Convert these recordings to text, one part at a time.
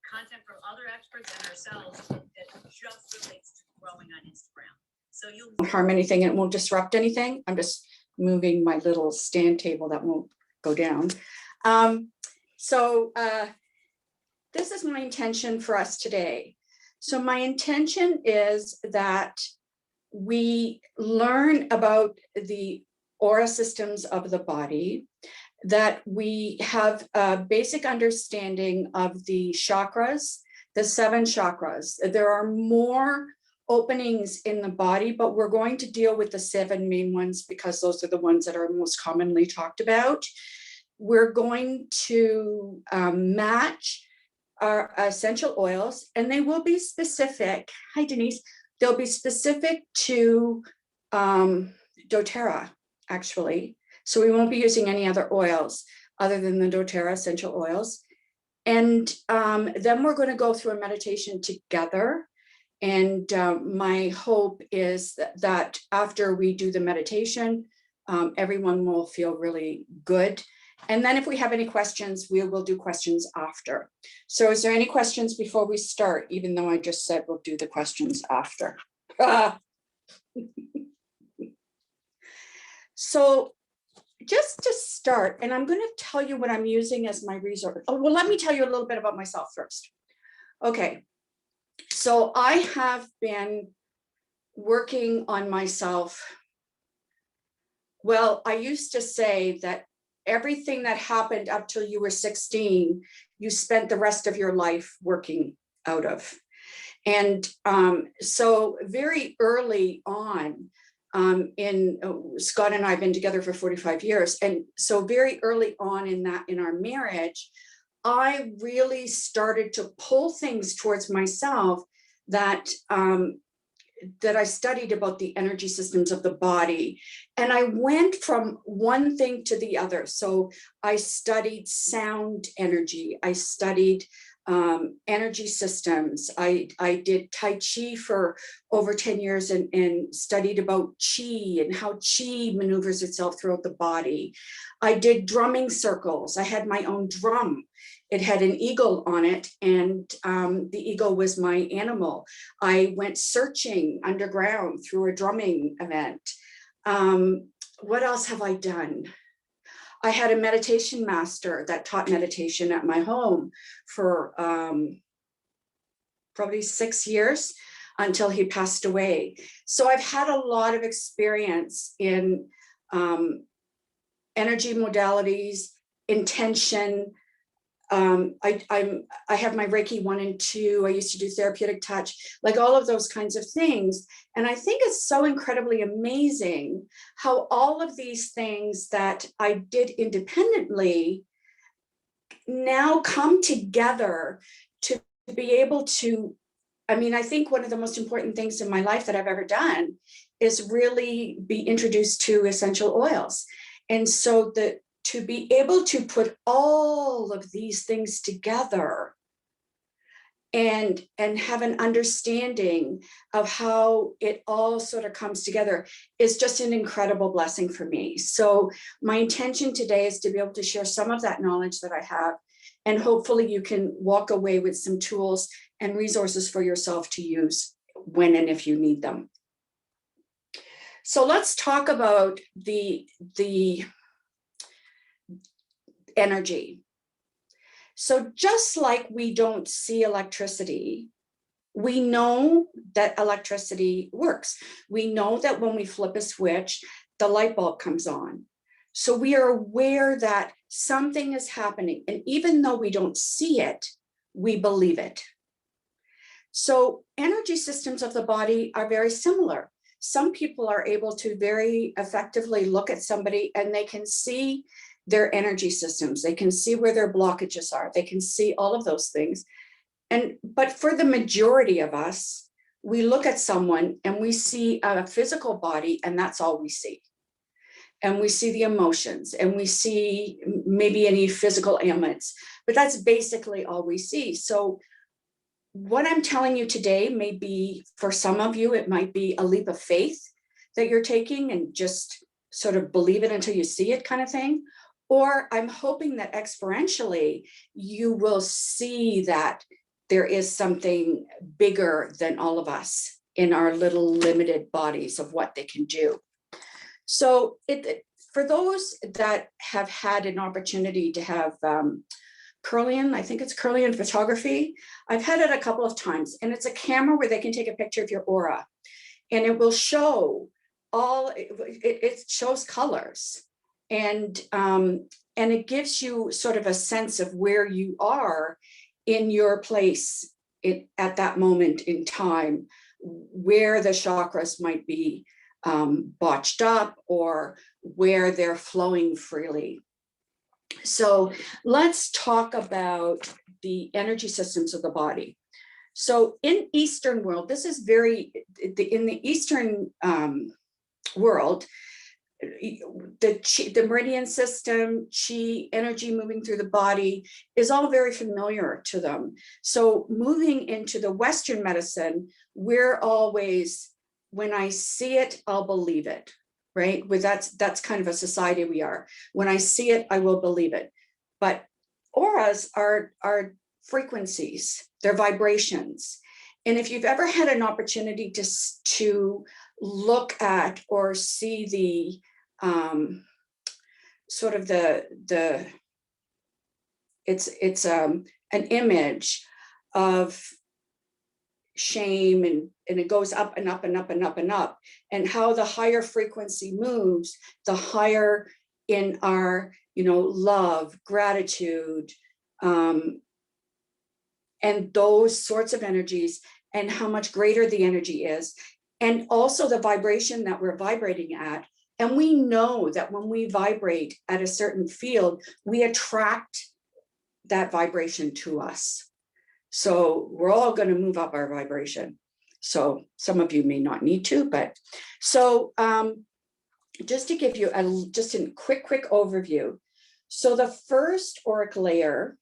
content from other experts and ourselves that just relates to growing on Instagram. So you won't harm anything, it won't disrupt anything. I'm just moving my little stand table that won't go down. This is my intention for us today. So my intention is that we learn about the aura systems of the body, that we have a basic understanding of the chakras, the 7 chakras. There are more openings in the body, but we're going to deal with the 7 main ones because those are the ones that are most commonly talked about. We're going to match our essential oils, and they will be specific. Hi, Denise. They'll be specific to doTERRA, actually. So we won't be using any other oils other than the doTERRA essential oils. And then we're going to go through a meditation together. And my hope is that after we do the meditation, everyone will feel really good. And then if we have any questions, we will do questions after. So is there any questions before we start, even though I just said we'll do the questions after? So just to start, and I'm going to tell you what I'm using as my resource. Oh, well, let me tell you a little bit about myself first. Okay, so I have been working on myself. Well, I used to say that everything that happened up till you were 16, you spent the rest of your life working out of. And so very early on, Scott and I have been together for 45 years. And so very early on in our marriage, I really started to pull things towards myself that I studied about the energy systems of the body. And I went from one thing to the other. So I studied sound energy. I studied energy systems. I did Tai Chi for over 10 years and studied about Chi and how Chi maneuvers itself throughout the body. I did drumming circles. I had my own drum. It had an eagle on it, and the eagle was my animal. I went searching underground through a drumming event. What else have I done? I had a meditation master that taught meditation at my home for probably 6 years until he passed away. So I've had a lot of experience in energy modalities, intention. I have my Reiki 1 and 2. I used to do therapeutic touch, like all of those kinds of things. And I think it's so incredibly amazing how all of these things that I did independently now come together to be able to, I mean, I think one of the most important things in my life that I've ever done is really be introduced to essential oils. And so to be able to put all of these things together and have an understanding of how it all sort of comes together is just an incredible blessing for me. So my intention today is to be able to share some of that knowledge that I have, and hopefully you can walk away with some tools and resources for yourself to use when and if you need them. So let's talk about the energy. So just like we don't see electricity, we know that electricity works. We know that when we flip a switch, the light bulb comes on. So we are aware that something is happening. And even though we don't see it, we believe it. So energy systems of the body are very similar. Some people are able to very effectively look at somebody and they can see their energy systems. They can see where their blockages are. They can see all of those things. But for the majority of us, we look at someone and we see a physical body and that's all we see. And we see the emotions and we see maybe any physical ailments, but that's basically all we see. So what I'm telling you today may be, for some of you, it might be a leap of faith that you're taking and just sort of believe it until you see it kind of thing. Or I'm hoping that experientially you will see that there is something bigger than all of us in our little limited bodies of what they can do. So for those that have had an opportunity to have Kirlian, I think it's Kirlian photography, I've had it a couple of times, and it's a camera where they can take a picture of your aura, and it will show it shows colors, and it gives you sort of a sense of where you are in your place at that moment in time, where the chakras might be botched up or where they're flowing freely. So let's talk about the energy systems of the body. So in Eastern world, this is in the Eastern world, the meridian system, chi, energy moving through the body is all very familiar to them. So moving into the Western medicine, we're always, when I see it, I'll believe it, right? That's kind of a society we are. When I see it, I will believe it. But auras are frequencies, they're vibrations. And if you've ever had an opportunity to look at or see the sort of it's an image of shame, and it goes up and up and up and up and up, and how the higher frequency moves, the higher in our, love, gratitude, and those sorts of energies, and how much greater the energy is, and also the vibration that we're vibrating at. And we know that when we vibrate at a certain field, we attract that vibration to us. So we're all going to move up our vibration. So some of you may not need to, but so just to give you a quick overview. So the first auric layer,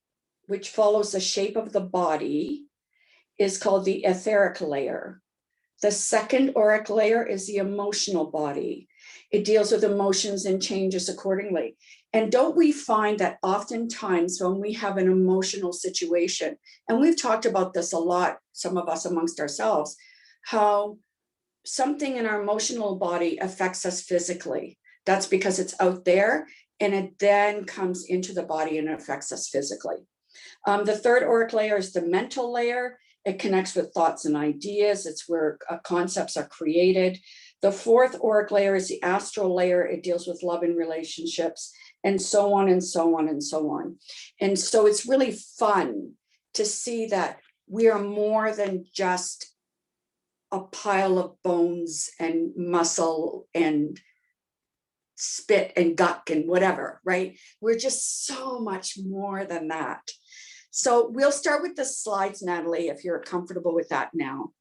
which follows the shape of the body, is called the etheric layer. The second auric layer is the emotional body. It deals with emotions and changes accordingly. And don't we find that oftentimes when we have an emotional situation, and we've talked about this a lot, some of us amongst ourselves, how something in our emotional body affects us physically. That's because it's out there, and it then comes into the body and affects us physically. The third auric layer is the mental layer. It connects with thoughts and ideas. It's where concepts are created. The fourth auric layer is the astral layer. It deals with love and relationships, and so on and so on and so on. And so it's really fun to see that we are more than just a pile of bones and muscle and spit and guck and whatever, right? We're just so much more than that. So we'll start with the slides, Natalie, if you're comfortable with that now.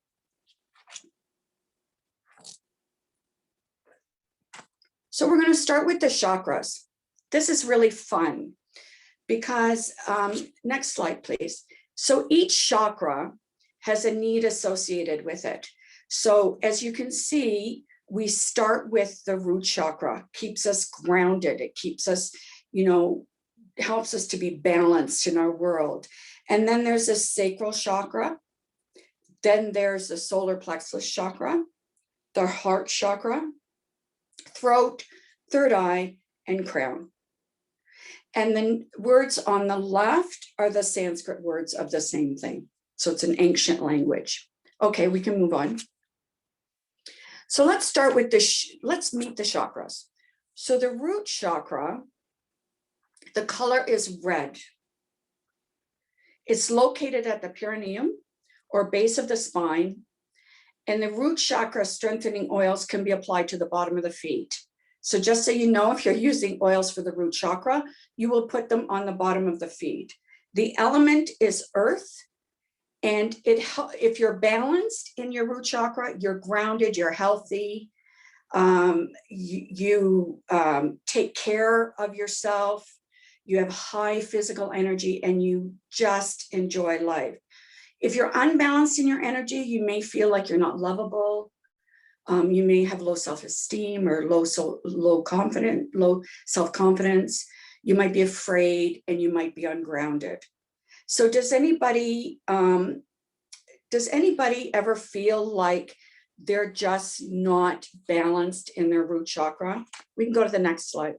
So we're going to start with the chakras. This is really fun because, next slide, please. So each chakra has a need associated with it. So as you can see, we start with the root chakra, keeps us grounded. It keeps us, helps us to be balanced in our world. And then there's a sacral chakra. Then there's the solar plexus chakra, the heart chakra, throat, third eye, and crown. And then words on the left are the Sanskrit words of the same thing. So it's an ancient language. Okay, we can move on. So let's start with let's meet the chakras. So the root chakra, the color is red. It's located at the perineum or base of the spine. And the root chakra strengthening oils can be applied to the bottom of the feet. So just so you know, if you're using oils for the root chakra, you will put them on the bottom of the feet. The element is earth. And if you're balanced in your root chakra, you're grounded, you're healthy, you take care of yourself, you have high physical energy, and you just enjoy life. If you're unbalanced in your energy, you may feel like you're not lovable. You may have low self-esteem or low self-confidence. You might be afraid, and you might be ungrounded. So does anybody ever feel like they're just not balanced in their root chakra? We can go to the next slide.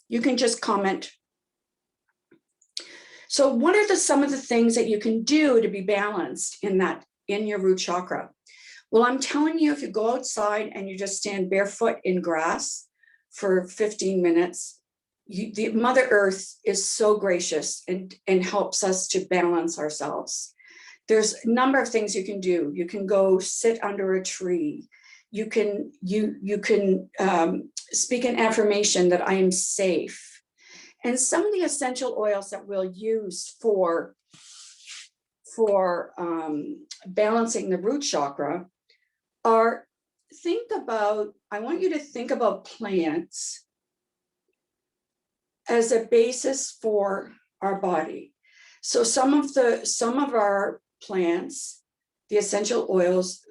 You can just comment. So what are some of the things that you can do to be balanced in your root chakra? Well, I'm telling you, if you go outside and you just stand barefoot in grass for 15 minutes, the Mother Earth is so gracious and helps us to balance ourselves. There's a number of things you can do. You can go sit under a tree. You can speak an affirmation that I am safe. And some of the essential oils that we'll use for balancing the root chakra are, I want you to think about plants as a basis for our body. So some of our plants, the essential oils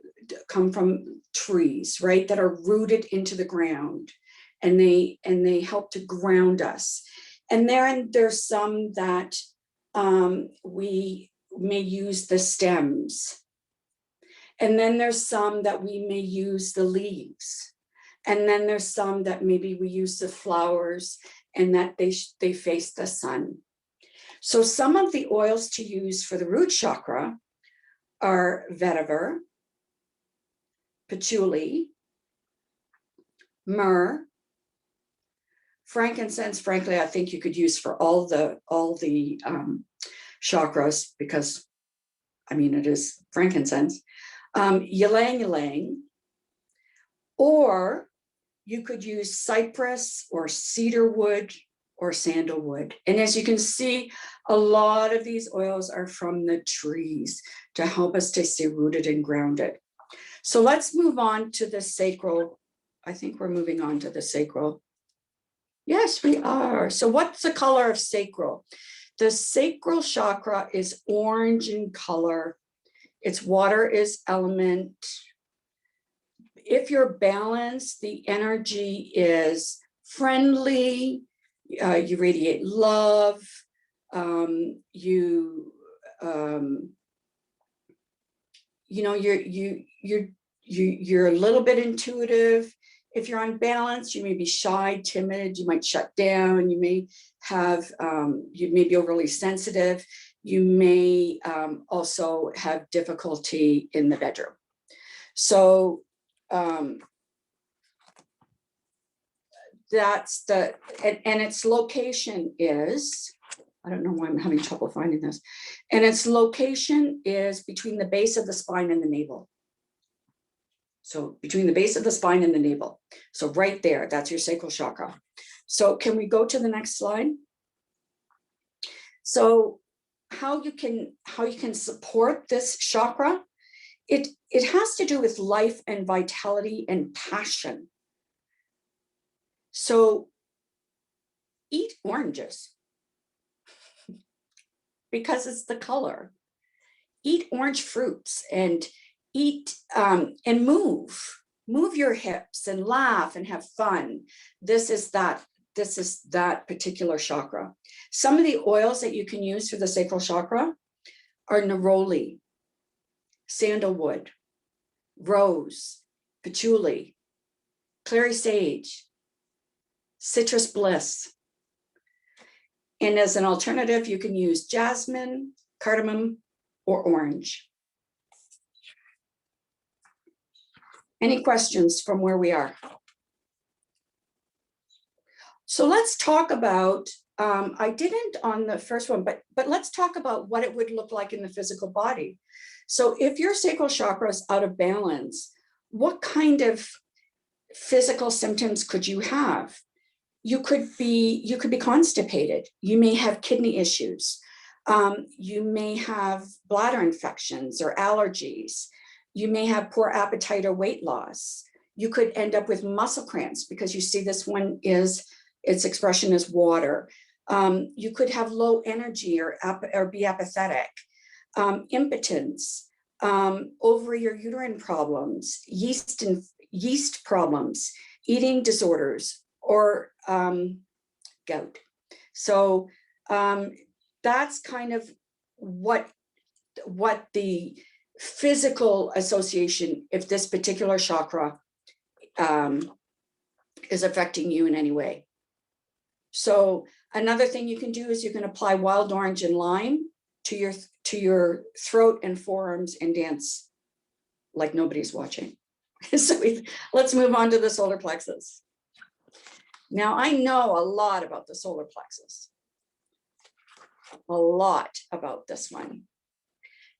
come from trees, right, that are rooted into the ground, and they help to ground us. And there's some that we may use the stems. And then there's some that we may use the leaves. And then there's some that maybe we use the flowers and that they face the sun. So some of the oils to use for the root chakra are vetiver, patchouli, myrrh, frankincense. Frankly, I think you could use for all the chakras, because I mean, it is frankincense. Ylang ylang, or you could use cypress or cedar wood or sandalwood. And as you can see, a lot of these oils are from the trees to help us to stay rooted and grounded. So let's move on to the sacral. I think we're moving on to the sacral. Yes, we are. So what's the color of sacral? The sacral chakra is orange in color. Its water is element. If you're balanced, the energy is friendly. You radiate love. You're a little bit intuitive. If you're unbalanced, you may be shy, timid. You might shut down. You may be overly sensitive. You may also have difficulty in the bedroom. So that's and its location is, I don't know why I'm having trouble finding this. And its location is between the base of the spine and the navel. So between the base of the spine and the navel. So right there, that's your sacral chakra. So can we go to the next slide? So how you can support this chakra? It has to do with life and vitality and passion. So eat oranges because it's the color. Eat orange fruits and eat and move your hips and laugh and have fun. This is that particular chakra. Some of the oils that you can use for the sacral chakra are neroli, sandalwood, rose, patchouli, clary sage, citrus bliss. And as an alternative, you can use jasmine, cardamom, or orange. Any questions from where we are? So let's talk about, I didn't on the first one, but let's talk about what it would look like in the physical body. So if your sacral chakra is out of balance, what kind of physical symptoms could you have? You could be constipated. You may have kidney issues. You may have bladder infections or allergies. You may have poor appetite or weight loss. You could end up with muscle cramps because you see this one its expression is water. You could have low energy or be apathetic, impotence, ovary or uterine problems, yeast problems, eating disorders, or gout. So that's kind of what the physical association, if this particular chakra is affecting you in any way. So another thing you can do is you can apply wild orange and lime to your throat and forearms and dance like nobody's watching. So let's move on to the solar plexus. Now, I know a lot about the solar plexus, a lot about this one.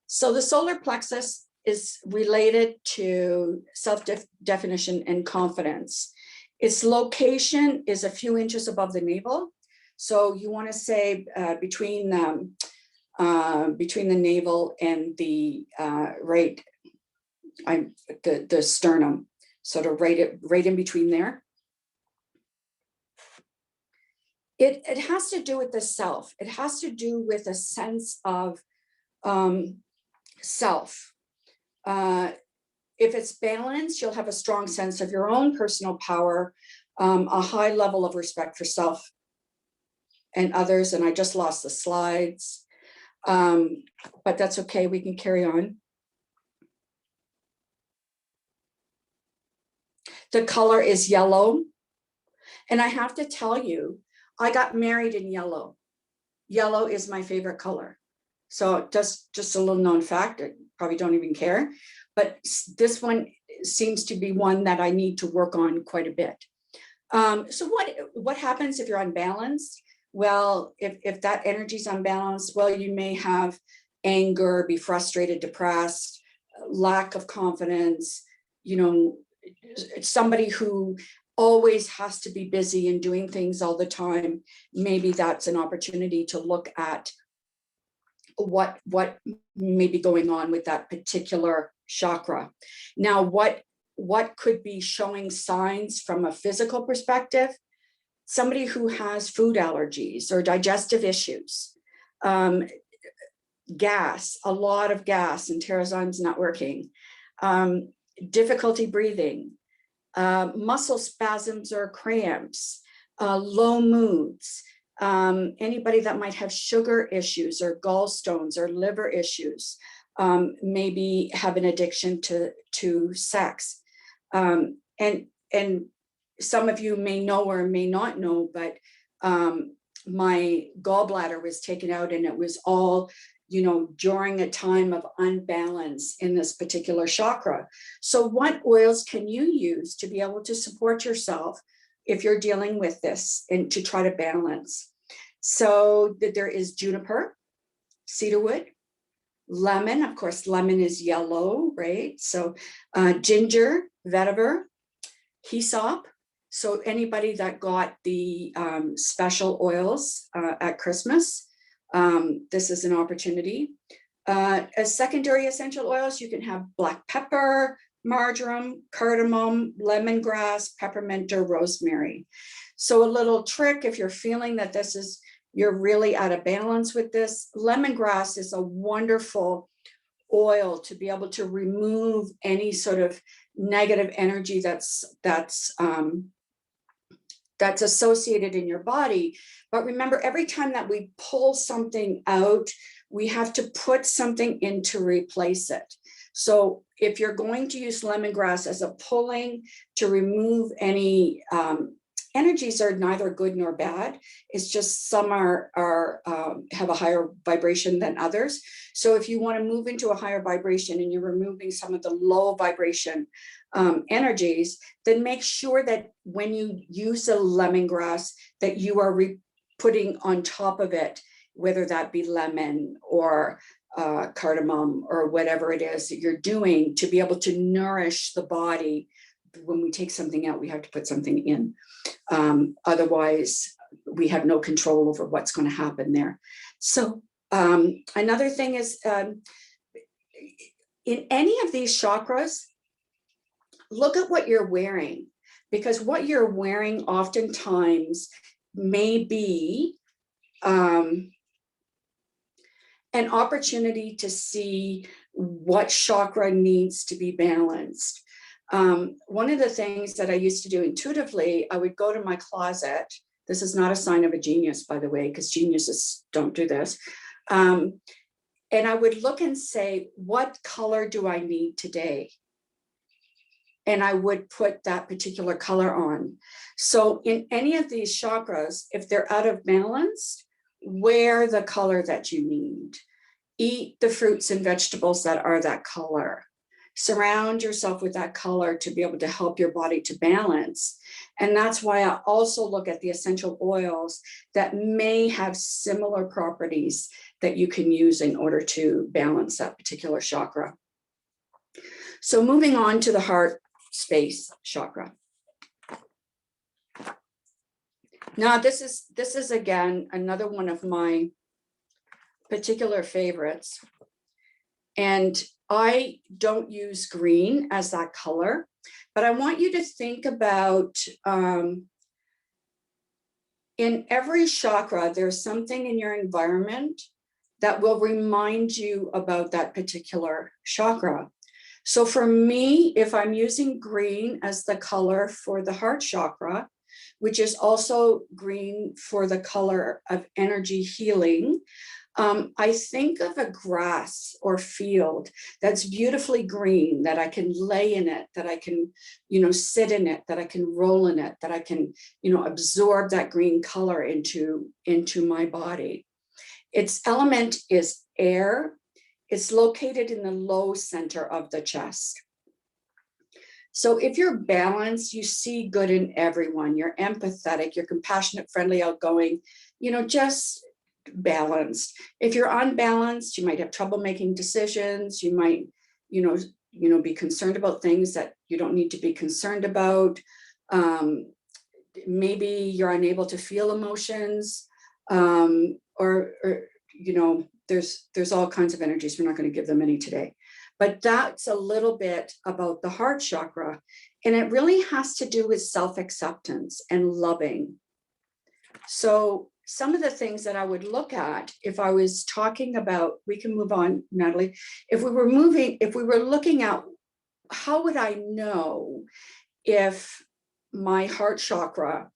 So the solar plexus is related to self-definition and confidence. Its location is a few inches above the navel. So you want to say between the navel and the the sternum, sort of right in between there. It has to do with the self. It has to do with a sense of self. If it's balanced, you'll have a strong sense of your own personal power, a high level of respect for self and others. And I just lost the slides, but that's okay. We can carry on. The color is yellow. And I have to tell you, I got married in yellow. Yellow is my favorite color. So just a little known fact, I probably don't even care, but this one seems to be one that I need to work on quite a bit. So what happens if you're unbalanced? Well, if that energy is unbalanced, well, you may have anger, be frustrated, depressed, lack of confidence, somebody who always has to be busy and doing things all the time. Maybe that's an opportunity to look at what may be going on with that particular chakra. Now, what could be showing signs from a physical perspective? Somebody who has food allergies or digestive issues, gas, a lot of gas, and Terrazyme's not working, difficulty breathing, muscle spasms or cramps, low moods, anybody that might have sugar issues or gallstones or liver issues, maybe have an addiction to sex. And some of you may know or may not know, but my gallbladder was taken out, and it was all, during a time of unbalance in this particular chakra. So what oils can you use to be able to support yourself if you're dealing with this and to try to balance? So there is juniper, cedarwood, lemon. Of course, lemon is yellow, right? So ginger, vetiver, hyssop. So anybody that got the special oils at Christmas, this is an opportunity. As secondary essential oils, you can have black pepper, marjoram, cardamom, lemongrass, peppermint, or rosemary. So a little trick, if you're feeling that you're really out of balance with this, lemongrass is a wonderful oil to be able to remove any sort of negative energy that's associated in your body. But remember, every time that we pull something out, we have to put something in to replace it. So if you're going to use lemongrass as a pulling to remove any energies are neither good nor bad. It's just some have a higher vibration than others. So if you want to move into a higher vibration and you're removing some of the low vibration energies, then make sure that when you use the lemongrass that you are putting on top of it, whether that be lemon or cardamom or whatever it is that you're doing, to be able to nourish the body. When we take something out, we have to put something in. Otherwise, we have no control over what's going to happen there. So another thing is, in any of these chakras, look at what you're wearing, because what you're wearing oftentimes may be an opportunity to see what chakra needs to be balanced. One of the things that I used to do intuitively, I would go to my closet This is not a sign of a genius, by the way, because geniuses don't do this. And I would look and say, what color do I need today? And I would put that particular color on. So in any of these chakras, if they're out of balance, wear the color that you need. Eat the fruits and vegetables that are that color. Surround yourself with that color to be able to help your body to balance. And that's why I also look at the essential oils that may have similar properties that you can use in order to balance that particular chakra. So moving on to the heart space chakra. Now this is again another one of my particular favorites, and I don't use green as that color, but I want you to think about in every chakra there's something in your environment that will remind you about that particular chakra. So for me, if I'm using green as the color for the heart chakra, which is also green for the color of energy healing, I think of a grass or field that's beautifully green, that I can lay in it, that I can, sit in it, that I can roll in it, that I can, absorb that green color into my body. Its element is air. It's located in the low center of the chest. So if you're balanced, you see good in everyone. You're empathetic, you're compassionate, friendly, outgoing, just balanced. If you're unbalanced, you might have trouble making decisions. You might, be concerned about things that you don't need to be concerned about. Maybe you're unable to feel emotions, or there's all kinds of energies. We're not going to give them any today. But that's a little bit about the heart chakra. And it really has to do with self-acceptance and loving. So some of the things that I would look at if I was talking about, we can move on, Natalie. If we were looking at how would I know if my heart chakra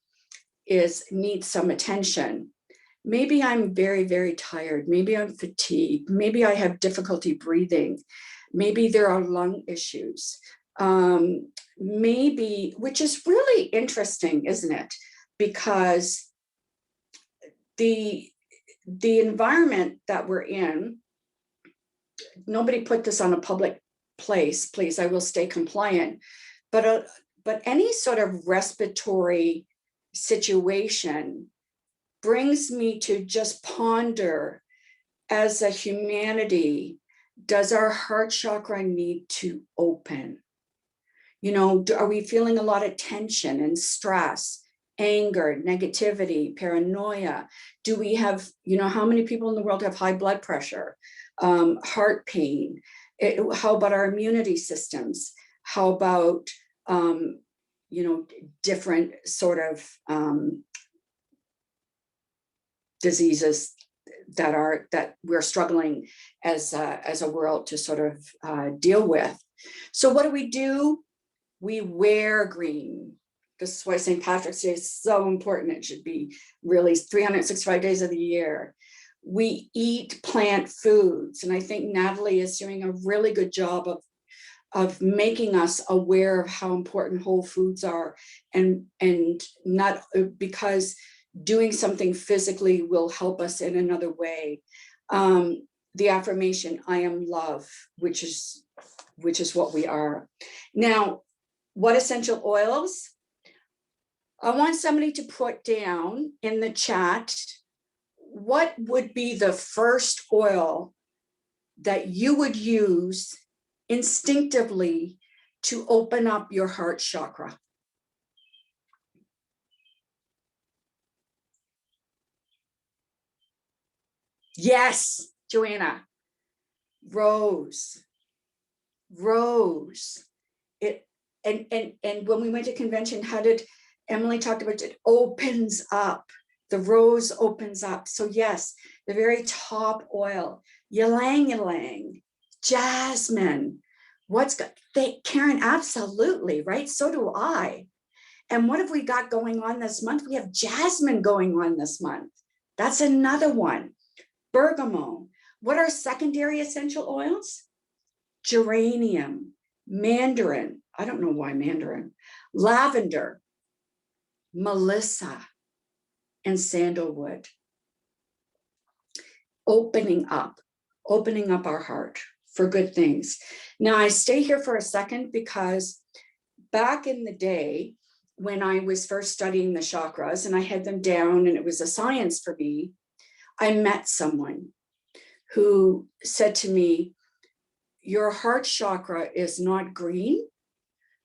needs some attention? Maybe I'm very, very tired. Maybe I'm fatigued. Maybe I have difficulty breathing. Maybe there are lung issues. Maybe, which is really interesting, isn't it? Because the environment that we're in, nobody put this on a public place, please, I will stay compliant. But any sort of respiratory situation brings me to just ponder, as a humanity, does our heart chakra need to open? Are we feeling a lot of tension and stress, anger, negativity, paranoia? Do we have, how many people in the world have high blood pressure, heart pain? How about our immunity systems? How about, different sort of diseases that we're struggling as a world to sort of deal with? So what do? We wear green. This is why St. Patrick's Day is so important. It should be really 365 days of the year. We eat plant foods. And I think Natalie is doing a really good job of making us aware of how important whole foods are, and not because doing something physically will help us in another way. The affirmation, I am love, which is what we are. Now, what essential oils? I want somebody to put down in the chat, what would be the first oil that you would use instinctively to open up your heart chakra? Yes, Joanna. Rose. And when we went to convention, how did Emily talked about it? Opens up. The rose opens up. So yes, the very top oil, ylang ylang, jasmine. Karen, absolutely, right? So do I. And what have we got going on this month? We have jasmine going on this month. That's another one. Bergamot. What are secondary essential oils? Geranium, mandarin. I don't know why mandarin. Lavender, melissa, and sandalwood. Opening up our heart for good things. Now, I stay here for a second because back in the day, when I was first studying the chakras and I had them down and it was a science for me, I met someone who said to me, your heart chakra is not green,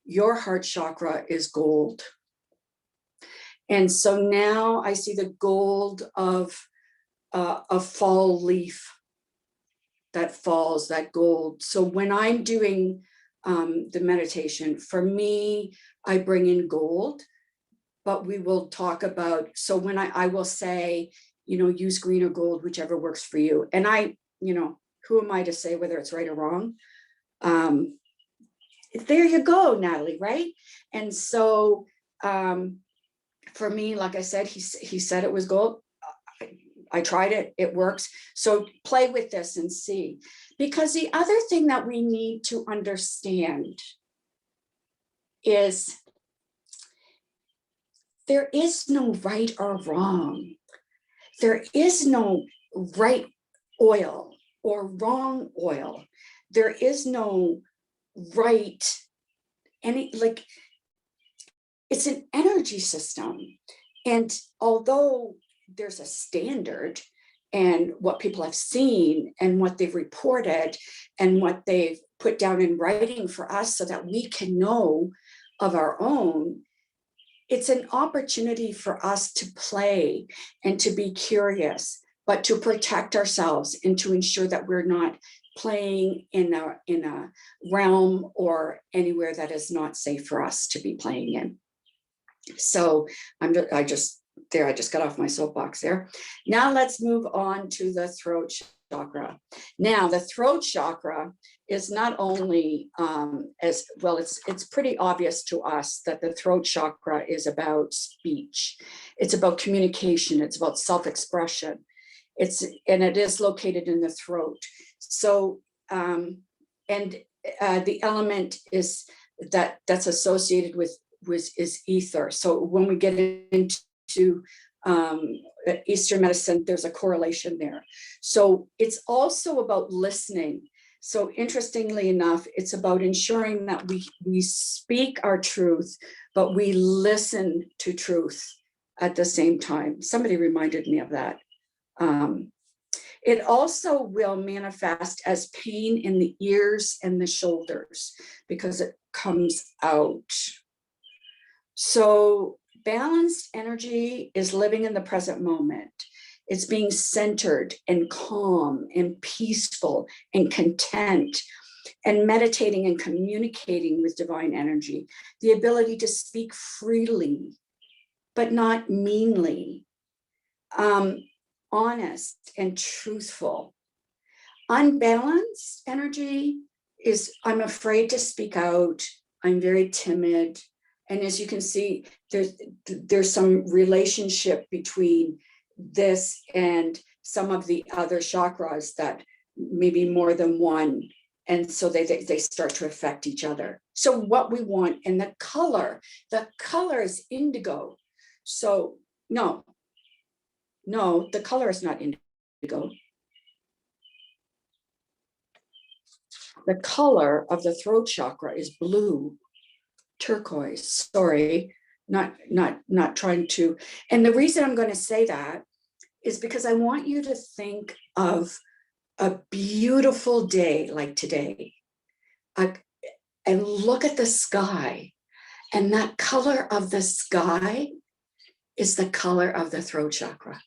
your heart chakra is gold. And so now I see the gold of a fall leaf that falls, that gold. So when I'm doing the meditation, for me, I bring in gold, but we will talk about, so when I will say, use green or gold, whichever works for you. And who am I to say whether it's right or wrong? There you go, Natalie, right? And so for me, like I said, he said it was gold. I tried it, it works. So play with this and see. Because the other thing that we need to understand is there is no right or wrong. There is no right oil or wrong oil. There is no right, it's an energy system. And although there's a standard and what people have seen and what they've reported and what they've put down in writing for us so that we can know of our own, it's an opportunity for us to play and to be curious, but to protect ourselves and to ensure that we're not playing in a realm or anywhere that is not safe for us to be playing in. So I just got off my soapbox there. Now let's move on to the throat chakra. Now the throat chakra is not only as well, it's pretty obvious to us that the throat chakra is about speech. It's about communication. It's about self-expression. And it is located in the throat. So, the element is that's associated with is ether. So when we get into Eastern medicine, there's a correlation there. So it's also about listening. So interestingly enough, it's about ensuring that we speak our truth, but we listen to truth at the same time. Somebody reminded me of that. It also will manifest as pain in the ears and the shoulders because it comes out. So balanced energy is living in the present moment. It's being centered and calm and peaceful and content and meditating and communicating with divine energy. The ability to speak freely, but not meanly. Honest and truthful. Unbalanced energy is, I'm afraid to speak out. I'm very timid. And as you can see, there's some relationship between this and some of the other chakras that maybe more than one. And so they start to affect each other. So what we want, and the color is indigo. So no, the color is not indigo. The color of the throat chakra is blue, turquoise. Sorry, not trying to. And the reason I'm going to say that is because I want you to think of a beautiful day like today, and look at the sky. And that color of the sky is the color of the throat chakra.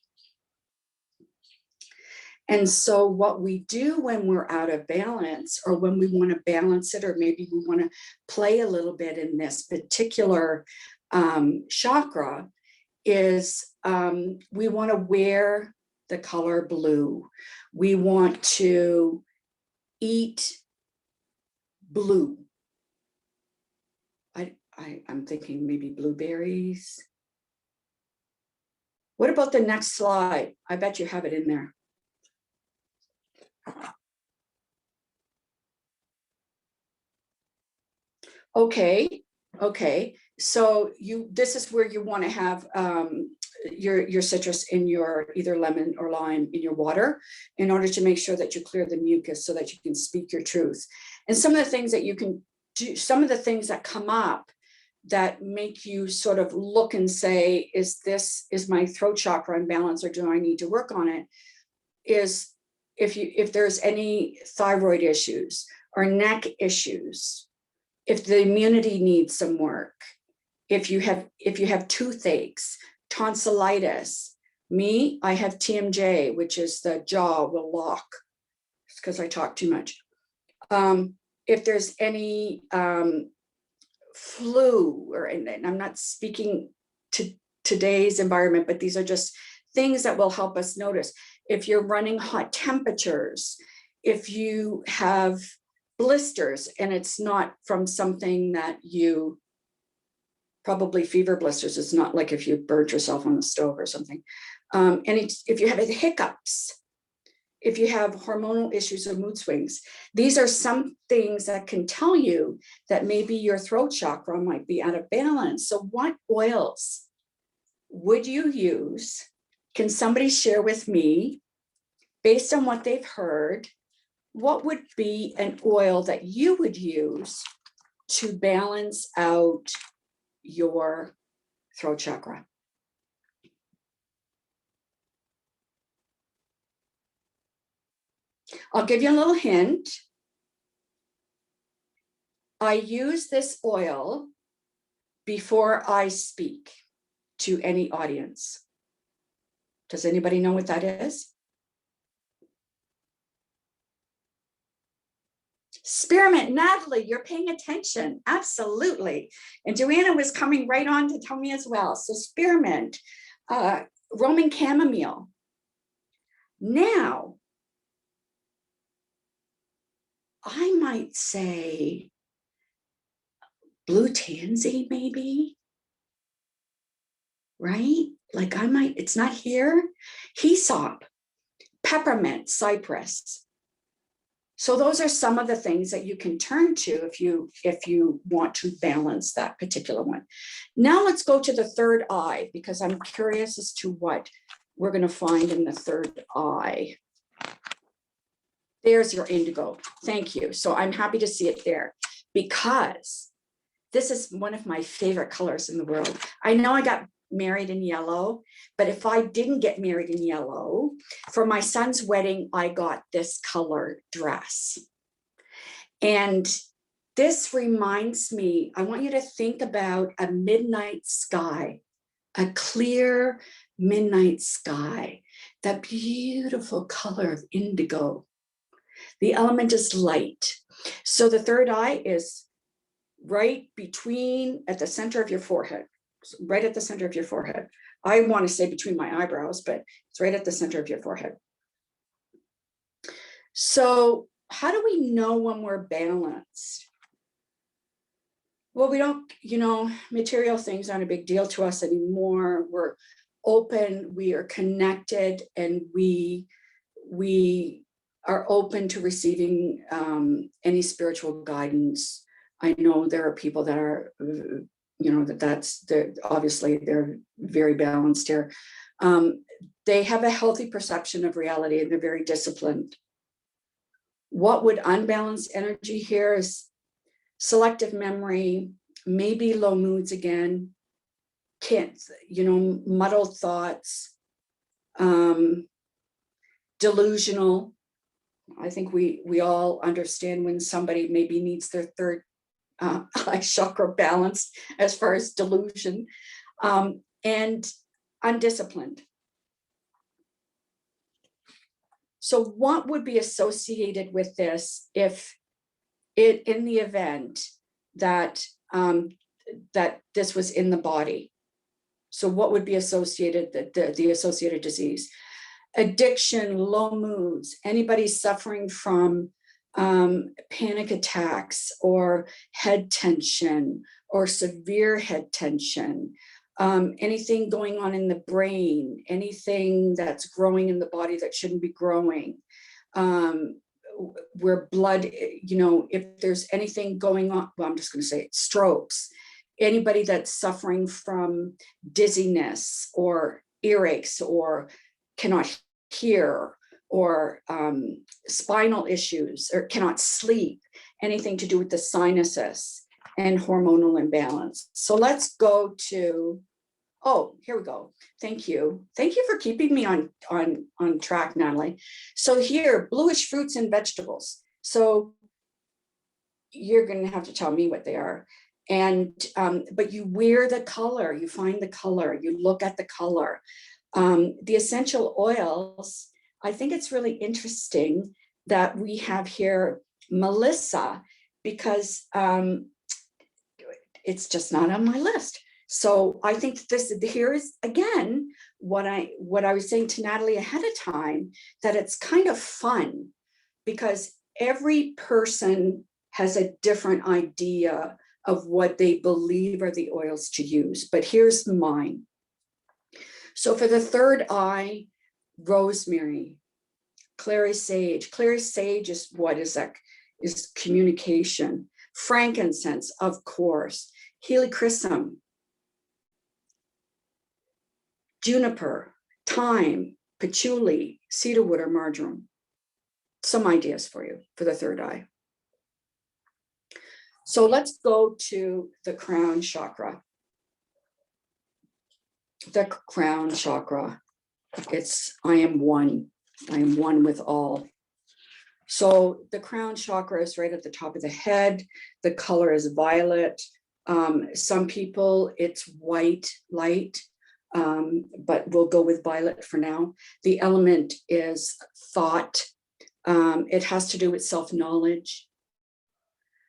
And so what we do when we're out of balance, or when we want to balance it, or maybe we want to play a little bit in this particular chakra, is we want to wear the color blue. We want to eat blue. I'm thinking maybe blueberries. What about the next slide? I bet you have it in there. Okay, okay. So this is where you want to have your citrus in your either lemon or lime in your water in order to make sure that you clear the mucus so that you can speak your truth. And some of the things that you can do, some of the things that come up that make you sort of look and say, is my throat chakra unbalanced, or do I need to work on it? Is if there's any thyroid issues or neck issues, if the immunity needs some work, if you have toothaches, tonsillitis. Me, I have TMJ, which is the jaw will lock. It's because I talk too much. If there's any flu, and I'm not speaking to today's environment, but these are just things that will help us notice. If you're running hot temperatures, if you have blisters and it's not from something that you, probably fever blisters, it's not like if you burnt yourself on the stove or something. And if you have hiccups, if you have hormonal issues or mood swings, these are some things that can tell you that maybe your throat chakra might be out of balance. So what oils would you use? Can somebody share with me, based on what they've heard, what would be an oil that you would use to balance out your throat chakra? I'll give you a little hint. I use this oil before I speak to any audience. Does anybody know what that is? Spearmint. Natalie, you're paying attention. Absolutely. And Joanna was coming right on to tell me as well. So spearmint, Roman chamomile. Now, I might say blue tansy, maybe, right? Like I might, it's not here. Hyssop, peppermint, cypress. So those are some of the things that you can turn to if you want to balance that particular one. Now let's go to the third eye, because I'm curious as to what we're going to find in the third eye. There's your indigo. Thank you. So I'm happy to see it there, because this is one of my favorite colors in the world. I know I got married in yellow, but if I didn't get married in yellow, for my son's wedding, I got this color dress. And this reminds me, I want you to think about a midnight sky, a clear midnight sky, that beautiful color of indigo. The element is light. So the third eye is right between, at the center of your forehead, right at the center of your forehead. I want to say between my eyebrows, but it's right at the center of your forehead. So how do we know when we're balanced? Well, we don't, material things aren't a big deal to us anymore. We're open, we are connected, and we are open to receiving any spiritual guidance. I know there are people that are, obviously they're very balanced here. They have a healthy perception of reality, and they're very disciplined. What would unbalance energy here is selective memory, maybe low moods again, muddled thoughts, delusional. I think we all understand when somebody maybe needs their third eye chakra balanced as far as delusion, and undisciplined. So what would be associated with this if in the event that that this was in the body? So what would be associated, the associated disease? Addiction, low moods, anybody suffering from panic attacks or head tension or severe head tension, anything going on in the brain, anything that's growing in the body that shouldn't be growing, where blood, if there's anything going on, well, I'm just going to say it, strokes, anybody that's suffering from dizziness or earaches or cannot hear or spinal issues or cannot sleep, anything to do with the sinuses and hormonal imbalance. So let's go to, oh, here we go. Thank you. Thank you for keeping me on track, Natalie. So here, bluish fruits and vegetables. So you're going to have to tell me what they are. And, but you wear the color, you find the color, you look at the color. The essential oils, I think it's really interesting that we have here Melissa, because it's just not on my list. So I think here is again what I was saying to Natalie ahead of time, that it's kind of fun because every person has a different idea of what they believe are the oils to use. But here's mine. So for the third eye, rosemary, clary sage. Clary sage is what is that? Is communication. Frankincense, of course. Helichrysum, juniper, thyme, patchouli, cedarwood, or marjoram. Some ideas for you for the third eye. So let's go to the crown chakra. The crown chakra. It's I am one. I am one with all. So the crown chakra is right at the top of the head. The color is violet. Some people it's white light, but we'll go with violet for now. The element is thought. It has to do with self-knowledge.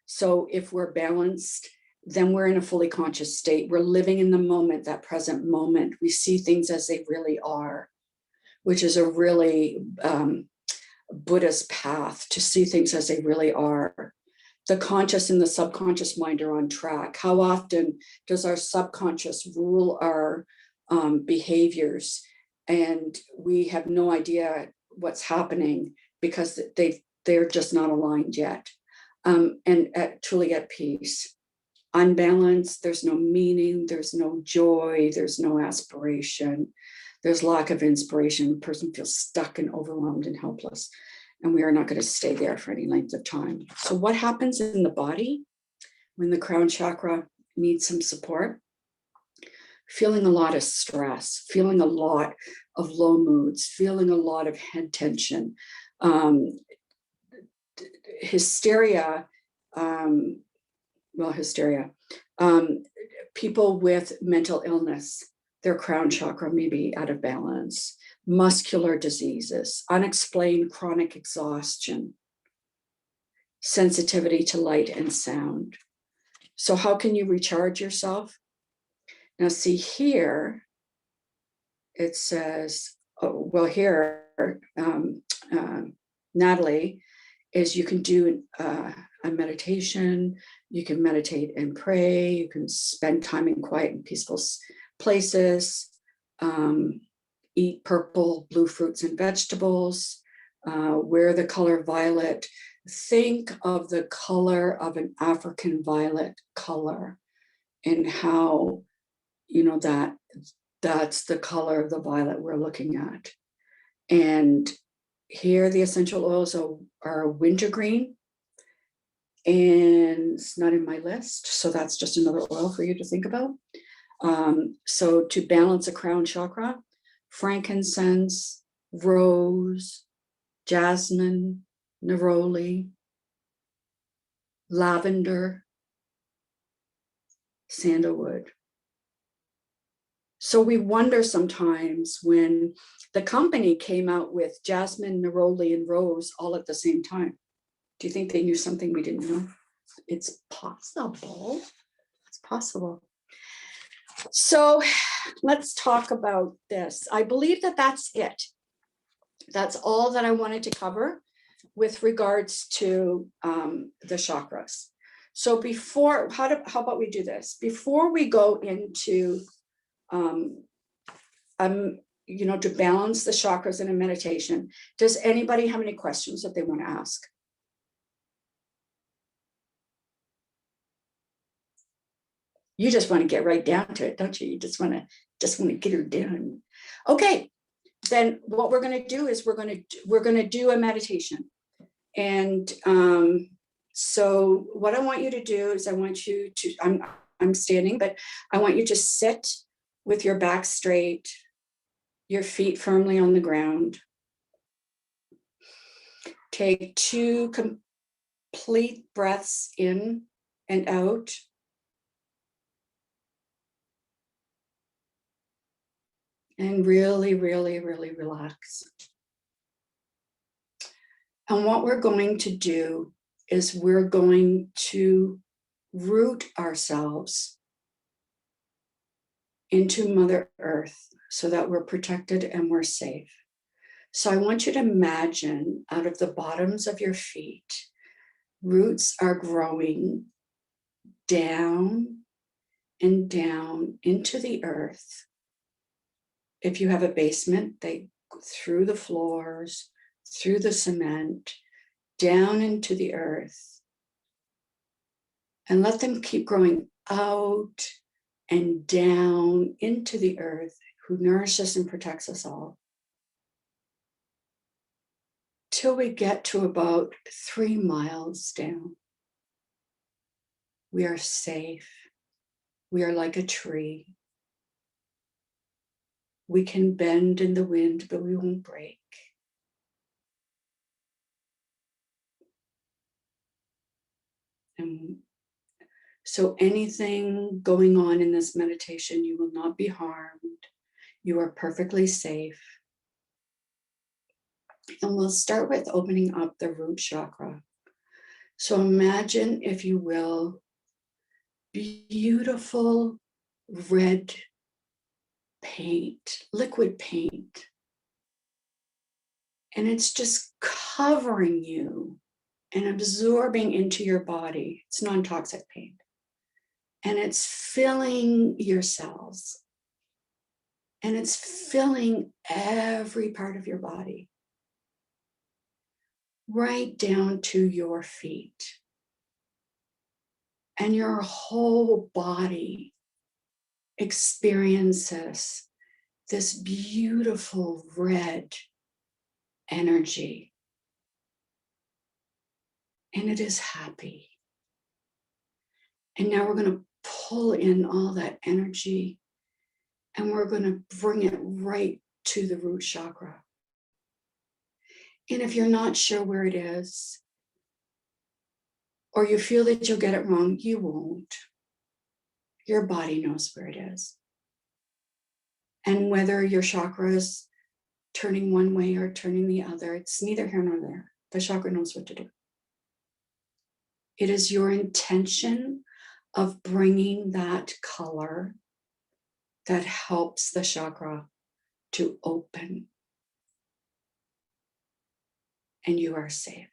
So if we're balanced, then we're in a fully conscious state. We're living in the moment, that present moment. We see things as they really are, which is a really Buddhist path, to see things as they really are. The conscious and the subconscious mind are on track. How often does our subconscious rule our behaviors, and we have no idea what's happening because they're just not aligned yet, and truly at peace. Unbalanced, there's no meaning, there's no joy, there's no aspiration, there's lack of inspiration. The person feels stuck and overwhelmed and helpless, and we are not going to stay there for any length of time. So what happens in the body when the crown chakra needs some support? Feeling a lot of stress, feeling a lot of low moods, feeling a lot of head tension, hysteria, people with mental illness, their crown chakra may be out of balance, muscular diseases, unexplained chronic exhaustion, sensitivity to light and sound. So how can you recharge yourself? Now see here, it says, oh, well here, Natalie, is you can do a meditation, you can meditate and pray, you can spend time in quiet and peaceful places, eat purple, blue fruits and vegetables, wear the color violet. Think of the color of an African violet color and how, that's the color of the violet we're looking at. And here the essential oils are wintergreen, and it's not in my list, so that's just another oil for you to think about. So to balance a crown chakra, frankincense, rose, jasmine, neroli, lavender, sandalwood. So we wonder sometimes when the company came out with jasmine, neroli, and rose all at the same time. Do you think they knew something we didn't know? It's possible. It's possible. So let's talk about this. I believe that that's it. That's all that I wanted to cover. with regards to the chakras. So before, how about we do this? Before we go into, to balance the chakras in a meditation, does anybody have any questions that they want to ask? You just want to get right down to it, don't you? You just want to get her done. Okay, then what we're going to do is we're going to do a meditation. And so what I want you to do is I want you to, I'm standing, but I want you to sit with your back straight, your feet firmly on the ground. Take 2 complete breaths in and out. And really, really, really relax. And what we're going to do is we're going to root ourselves into Mother Earth so that we're protected and we're safe. So I want you to imagine out of the bottoms of your feet, roots are growing down and down into the earth. If you have a basement, they go through the floors, through the cement, down into the earth. And let them keep growing out and down into the earth, who nourishes and protects us all. Till we get to about 3 miles down. We are safe. We are like a tree. We can bend in the wind, but we won't break. And so anything going on in this meditation, you will not be harmed. You are perfectly safe. And we'll start with opening up the root chakra. So imagine, if you will, beautiful red paint, liquid paint. And it's just covering you and absorbing into your body. It's non-toxic paint. And it's filling your cells. And it's filling every part of your body. Right down to your feet. And your whole body experiences this beautiful red energy. And it is happy. And now we're going to pull in all that energy and we're going to bring it right to the root chakra. And if you're not sure where it is, or you feel that you'll get it wrong, you won't. Your body knows where it is. And whether your chakra is turning one way or turning the other, it's neither here nor there. The chakra knows what to do. It is your intention of bringing that color that helps the chakra to open. And you are safe.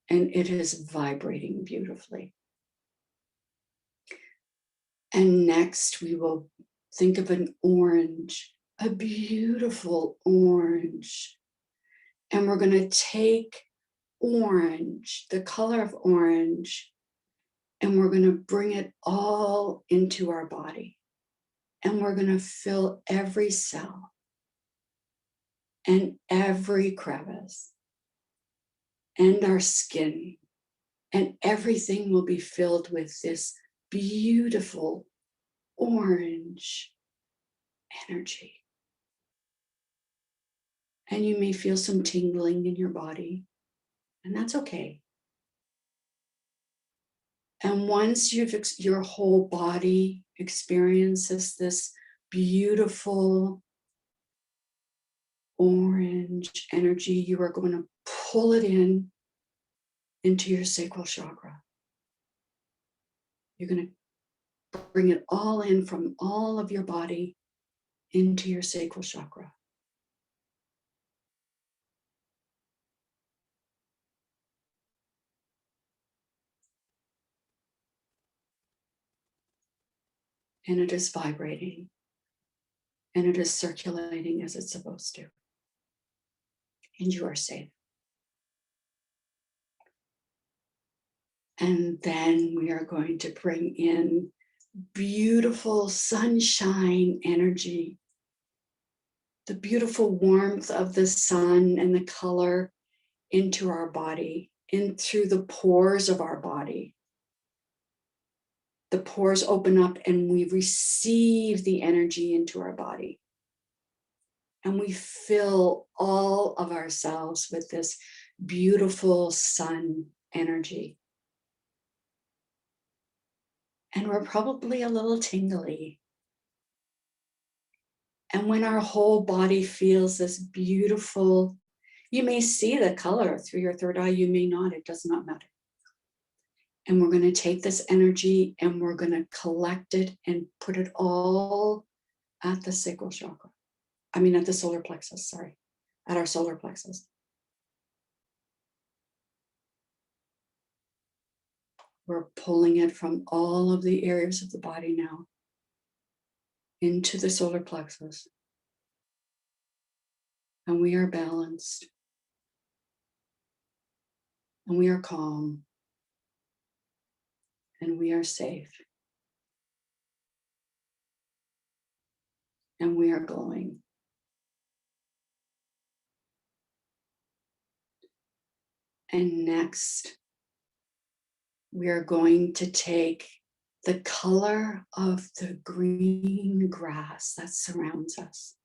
And it is vibrating beautifully. And next we will think of an orange, a beautiful orange. And we're going to take orange, the color of orange, and we're going to bring it all into our body. And we're going to fill every cell and every crevice and our skin, and everything will be filled with this beautiful orange energy. And you may feel some tingling in your body, and that's okay. And once your whole body experiences this beautiful orange energy, you are going to pull it into your sacral chakra. You're going to bring it all in from all of your body into your sacral chakra. and it is vibrating, and it is circulating as it's supposed to. And you are safe. And then we are going to bring in beautiful sunshine energy, the beautiful warmth of the sun and the color into our body, in through the pores of our body. The pores open up and we receive the energy into our body. And we fill all of ourselves with this beautiful sun energy. And we're probably a little tingly. And when our whole body feels this beautiful, you may see the color through your third eye, you may not, it does not matter. And we're going to take this energy and we're going to collect it and put it all at the sacral chakra. I mean, at the solar plexus, sorry, at our solar plexus. We're pulling it from all of the areas of the body now into the solar plexus. And we are balanced. And we are calm. And we are safe. And we are glowing. And next, we are going to take the color of the green grass that surrounds us,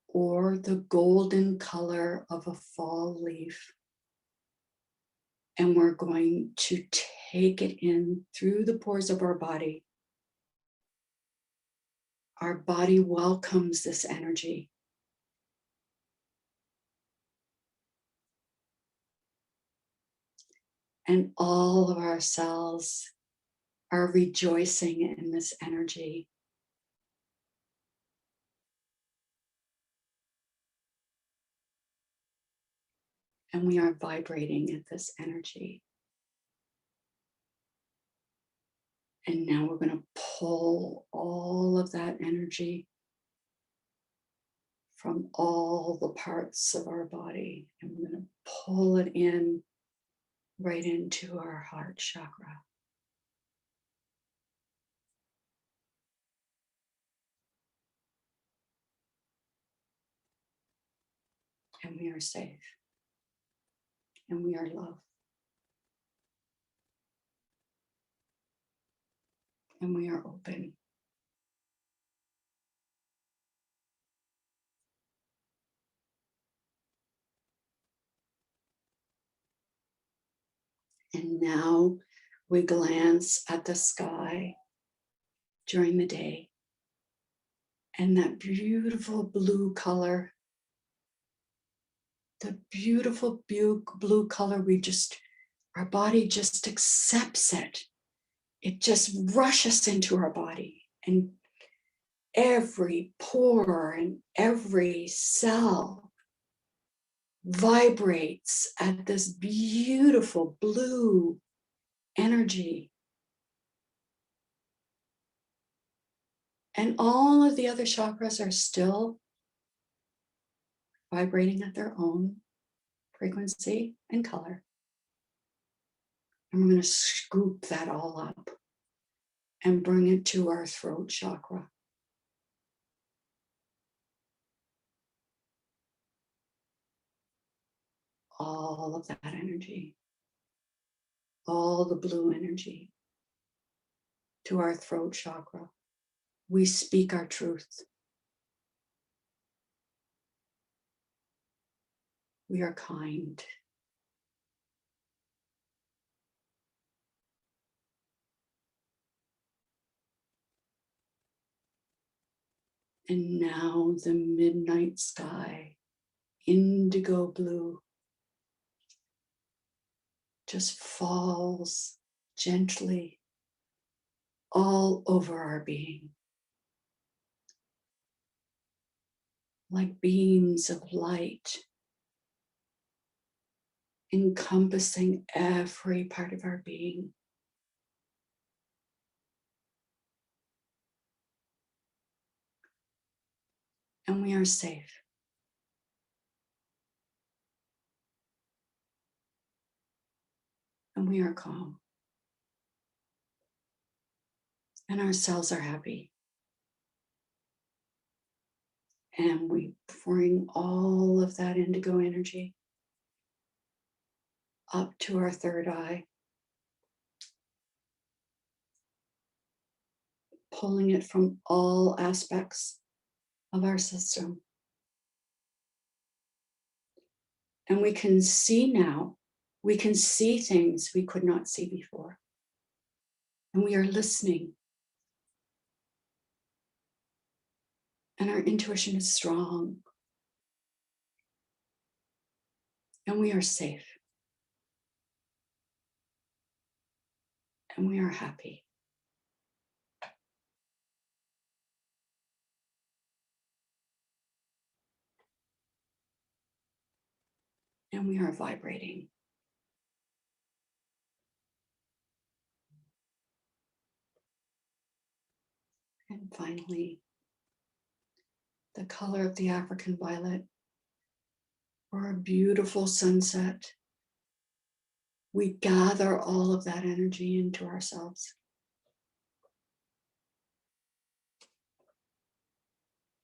or the golden color of a fall leaf. And we're going to take it in through the pores of our body. Our body welcomes this energy. And all of our cells are rejoicing in this energy. And we are vibrating at this energy. And now we're going to pull all of that energy from all the parts of our body. And we're going to pull it in right into our heart chakra. And we are safe. And we are loved. And we are open. And now we glance at the sky during the day. And that beautiful blue color, the beautiful blue color, our body just accepts it. It just rushes into our body, and every pore and every cell vibrates at this beautiful blue energy. And all of the other chakras are still vibrating at their own frequency and color. And we're going to scoop that all up and bring it to our throat chakra. All of that energy, all the blue energy to our throat chakra. We speak our truth. We are kind. And now the midnight sky, indigo blue, just falls gently all over our being, like beams of light, encompassing every part of our being. And we are safe. And we are calm. And our cells are happy. And we bring all of that indigo energy up to our third eye, pulling it from all aspects of our system. And we can see now, we can see things we could not see before. And we are listening. And our intuition is strong. And we are safe. And we are happy. And we are vibrating. And finally, the color of the African violet, or a beautiful sunset. We gather all of that energy into ourselves.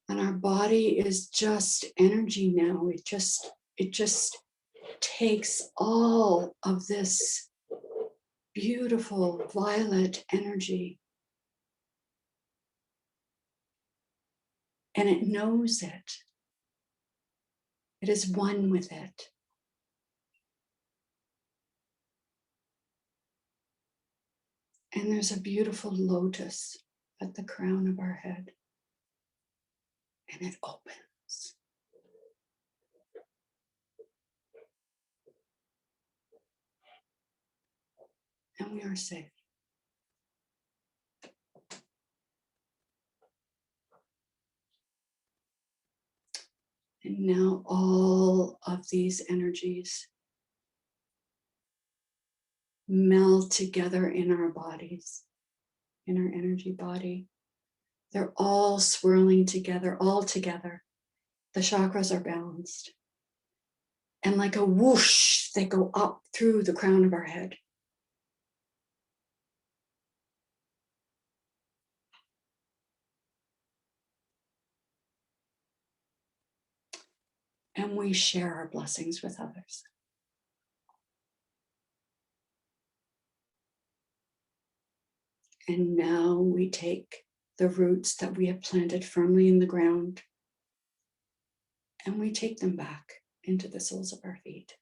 And our body is just energy now. It just takes all of this beautiful violet energy, and it knows it. It is one with it. And there's a beautiful lotus at the crown of our head. And it opens. And we are safe. And now all of these energies meld together in our bodies, in our energy body. They're all swirling together, all together. The chakras are balanced. And like a whoosh, they go up through the crown of our head. And we share our blessings with others. And now we take the roots that we have planted firmly in the ground, and we take them back into the soles of our feet.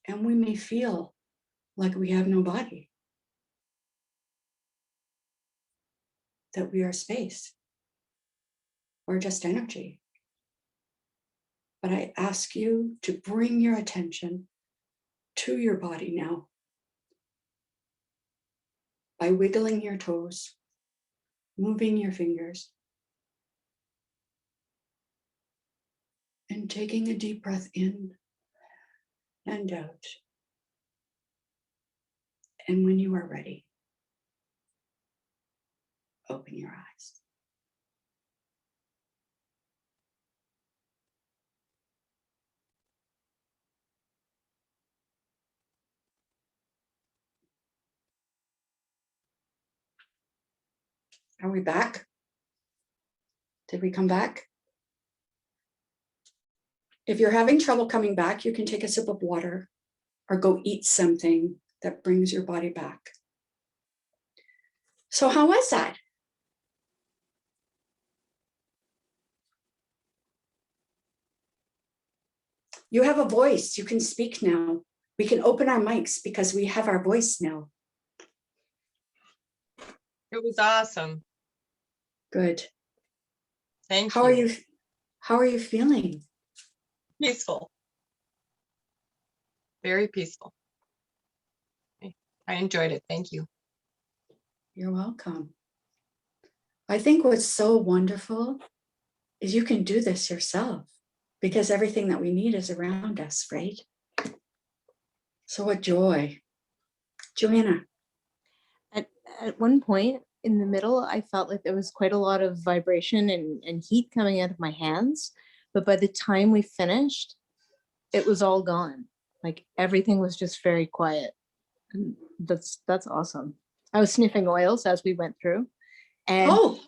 And we may feel like we have no body, that we are space or just energy. But I ask you to bring your attention to your body now by wiggling your toes, moving your fingers, and taking a deep breath in and out. And when you are ready, open your eyes. Are we back? Did we come back? If you're having trouble coming back, you can take a sip of water or go eat something that brings your body back. So how was that? You have a voice. You can speak now. We can open our mics because we have our voice now. It was awesome. Good. Thank How you. How are you feeling? Peaceful. Very peaceful. I enjoyed it. Thank you. You're welcome. I think what's so wonderful is you can do this yourself because everything that we need is around us, right? So what joy. Joanna. At one point in the middle, I felt like there was quite a lot of vibration and heat coming out of my hands. But by the time we finished, it was all gone. Like everything was just very quiet. And that's awesome. I was sniffing oils as we went through, and Oh,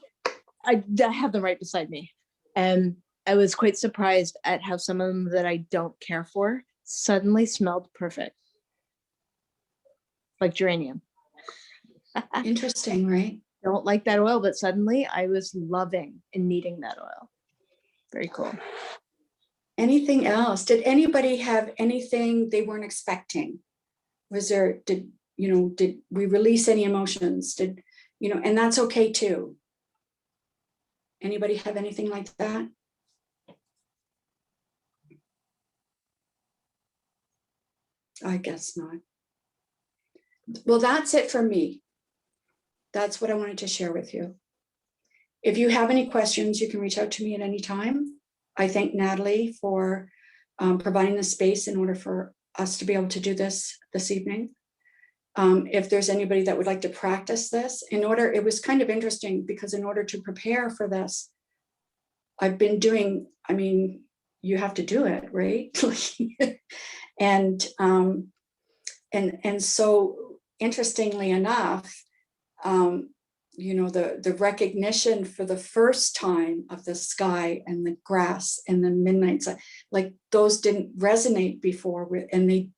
I have them right beside me. And I was quite surprised at how some of them that I don't care for suddenly smelled perfect. Like geranium. interesting, right? Don't like that oil, but suddenly I was loving and needing that oil. Very cool. Anything else? Did anybody have anything they weren't expecting? Was there, did we release any emotions? And that's okay too. Anybody have anything like that? I guess not. Well, that's it for me. That's what I wanted to share with you. If you have any questions, you can reach out to me at any time. I thank Natalie for providing the space in order for us to be able to do this evening. If there's anybody that would like to practice this, it was kind of interesting because in order to prepare for this, I've been doing, you have to do it, right? and so interestingly enough, the recognition for the first time of the sky and the grass and the midnight sun, like those didn't resonate before, and they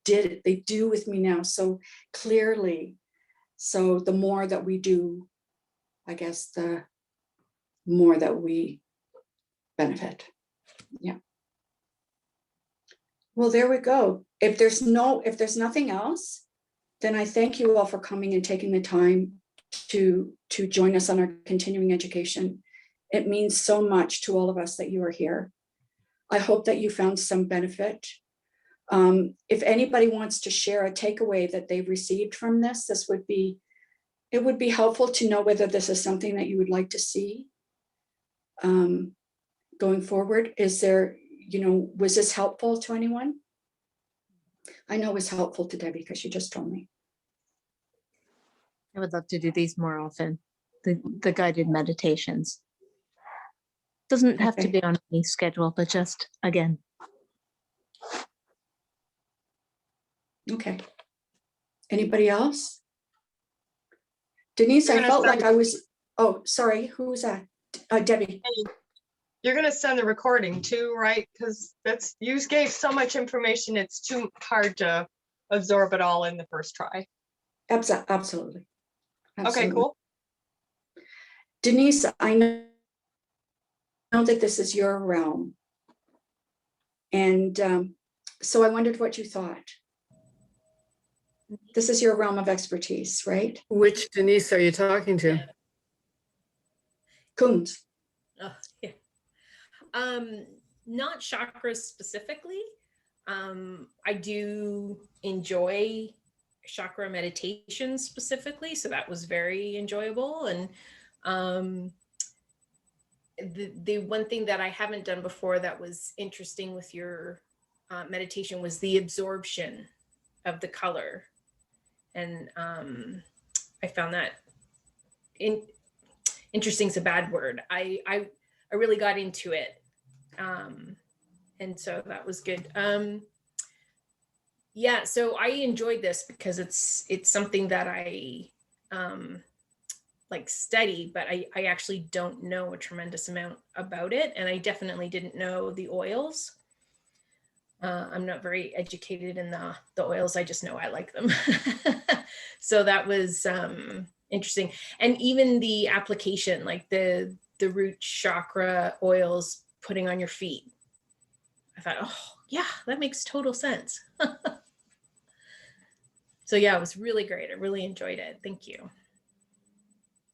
do with me now so clearly. So the more that we do, I guess the more that we benefit. Yeah. Well, there we go. If there's nothing else, then I thank you all for coming and taking the time to join us on our continuing education. It means so much to all of us that you are here. I hope that you found some benefit. If anybody wants to share a takeaway that they've received from this, it would be helpful to know whether this is something that you would like to see going forward. Was this helpful to anyone? I know it was helpful to Debbie because she just told me. I would love to do these more often. The guided meditations. Doesn't have to Okay. be on any schedule, but just again. Okay. Anybody else? Denise, I felt like I was, oh, sorry, who was that? Debbie. You're going to send the recording too, right? Because you gave so much information, it's too hard to absorb it all in the first try. Absolutely. Okay, cool. Denise, I know that this is your realm. And so I wondered what you thought. This is your realm of expertise, right? Which Denise are you talking to? Coombs. Oh, yeah. Not chakras specifically. I do enjoy chakra meditation specifically, so that was very enjoyable. And the one thing that I haven't done before that was interesting with your meditation was the absorption of the color, and I found that interesting is a bad word. I really got into it, and so that was good. Yeah, so I enjoyed this because it's something that I like study, but I actually don't know a tremendous amount about it, and I definitely didn't know the oils. I'm not very educated in the oils. I just know I like them. So that was interesting. And even the application, like the root chakra oils putting on your feet. I thought, oh yeah, that makes total sense. So yeah, it was really great. I really enjoyed it. Thank you.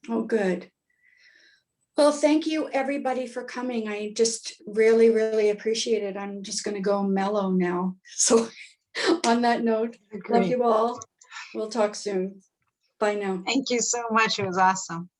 Oh, good. Well, thank you everybody for coming. I just really, really appreciate it. I'm just going to go mellow now. So on that note, love you all. We'll talk soon. Bye now. Thank you so much. It was awesome.